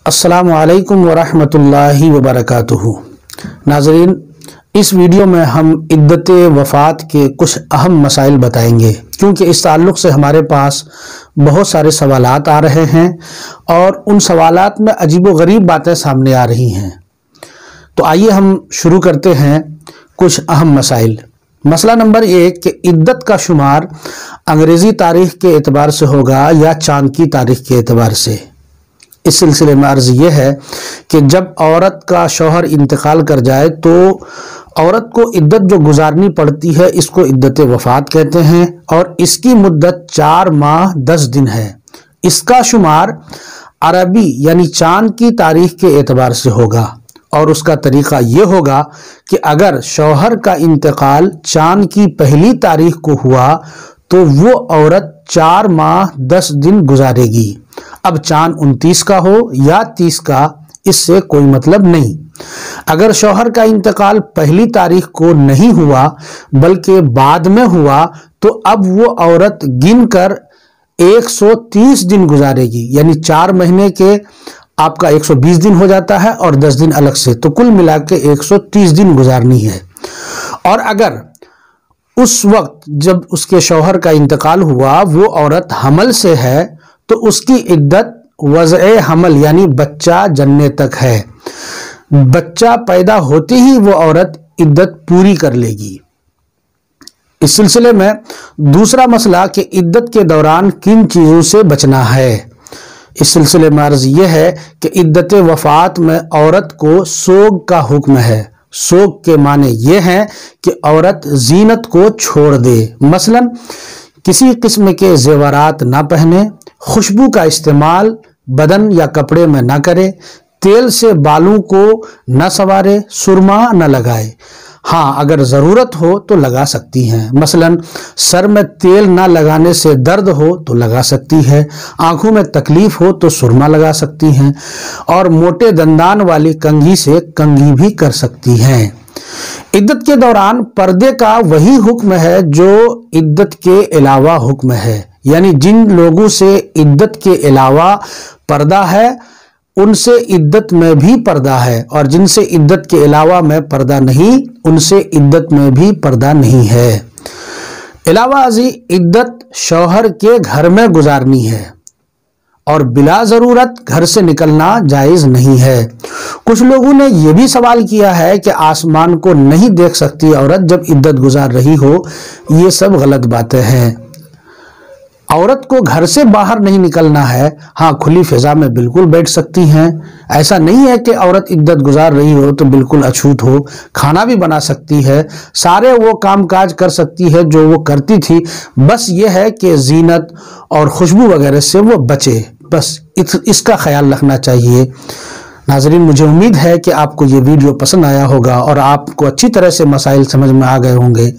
अस्सलामु अलैकुम वरहमतुल्लाहि वबरकातुहू। नाज़रीन, इस वीडियो में हम इद्दत वफ़ात के कुछ अहम मसाइल बताएंगे, क्योंकि इस ताल्लुक़ से हमारे पास बहुत सारे सवालात आ रहे हैं और उन सवालात में अजीब व गरीब बातें सामने आ रही हैं। तो आइए हम शुरू करते हैं कुछ अहम मसाइल। मसला नंबर 1 कि इद्दत का शुमार अंग्रेज़ी तारीख़ के एतबार से होगा या चाँद की तारीख़ के एतबार से। इस सिलसिले में अर्ज़ यह है कि जब औरत का शौहर इंतकाल कर जाए तो औरत को इद्दत जो गुजारनी पड़ती है, इसको इद्दत वफ़ात कहते हैं और इसकी मुद्दत 4 माह 10 दिन है। इसका शुमार अरबी यानी चाँद की तारीख़ के एतबार से होगा और उसका तरीक़ा ये होगा कि अगर शौहर का इंतकाल चाँद की पहली तारीख़ को हुआ तो वो औरत 4 माह 10 दिन गुजारेगी। अब चाँद 29 का हो या 30 का, इससे कोई मतलब नहीं। अगर शौहर का इंतकाल पहली तारीख को नहीं हुआ बल्कि बाद में हुआ तो अब वो औरत गिनकर 130 दिन गुजारेगी, यानी 4 महीने के आपका 120 दिन हो जाता है और 10 दिन अलग से, तो कुल मिला के 130 दिन गुजारनी है। और अगर उस वक्त जब उसके शौहर का इंतकाल हुआ वो औरत हमल से है तो उसकी इद्दत वज़ए हमल यानी बच्चा जन्ने तक है। बच्चा पैदा होते ही वो औरत इद्दत पूरी कर लेगी। इस सिलसिले में दूसरा मसला कि इद्दत के दौरान किन चीज़ों से बचना है। इस सिलसिले में अर्ज़ यह है कि इद्दत वफ़ात में औरत को सोग का हुक्म है। सोग के माने ये हैं कि औरत जीनत को छोड़ दे, मसलन किसी किस्म के जेवरात ना पहने, खुशबू का इस्तेमाल बदन या कपड़े में ना करे, तेल से बालों को न संवारे, सुरमा न लगाए। हाँ, अगर ज़रूरत हो तो लगा सकती हैं, मसलन सर में तेल ना लगाने से दर्द हो तो लगा सकती है, आँखों में तकलीफ़ हो तो सुरमा लगा सकती हैं और मोटे दंदान वाली कंघी से कंघी भी कर सकती हैं। इद्दत के दौरान पर्दे का वही हुक्म है जो इद्दत के अलावा हुक्म है, यानी जिन लोगों से इद्दत के अलावा पर्दा है उनसे इद्दत में भी पर्दा है और जिनसे इद्दत के अलावा में पर्दा नहीं उनसे इद्दत में भी पर्दा नहीं है। अलावा अजी इद्दत शौहर के घर में गुजारनी है और बिला ज़रूरत घर से निकलना जायज़ नहीं है। कुछ लोगों ने यह भी सवाल किया है कि आसमान को नहीं देख सकती औरत जब इद्दत गुजार रही हो। ये सब गलत बातें हैं। औरत को घर से बाहर नहीं निकलना है, हाँ खुली फिजा में बिल्कुल बैठ सकती हैं। ऐसा नहीं है कि औरत इद्दत गुजार रही हो तो बिल्कुल अछूत हो, खाना भी बना सकती है, सारे वो काम काज कर सकती है जो वो करती थी। बस ये है कि जीनत और खुशबू वगैरह से वो बचे, बस इसका ख्याल रखना चाहिए। नाज़रीन, मुझे उम्मीद है कि आपको ये वीडियो पसंद आया होगा और आपको अच्छी तरह से मसाइल समझ में आ गए होंगे।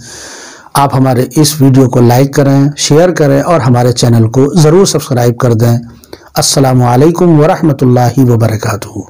आप हमारे इस वीडियो को लाइक करें, शेयर करें और हमारे चैनल को ज़रूर सब्सक्राइब कर दें। अस्सलामु अलैकुम वरहमतुल्लाहि वबरकातुहू।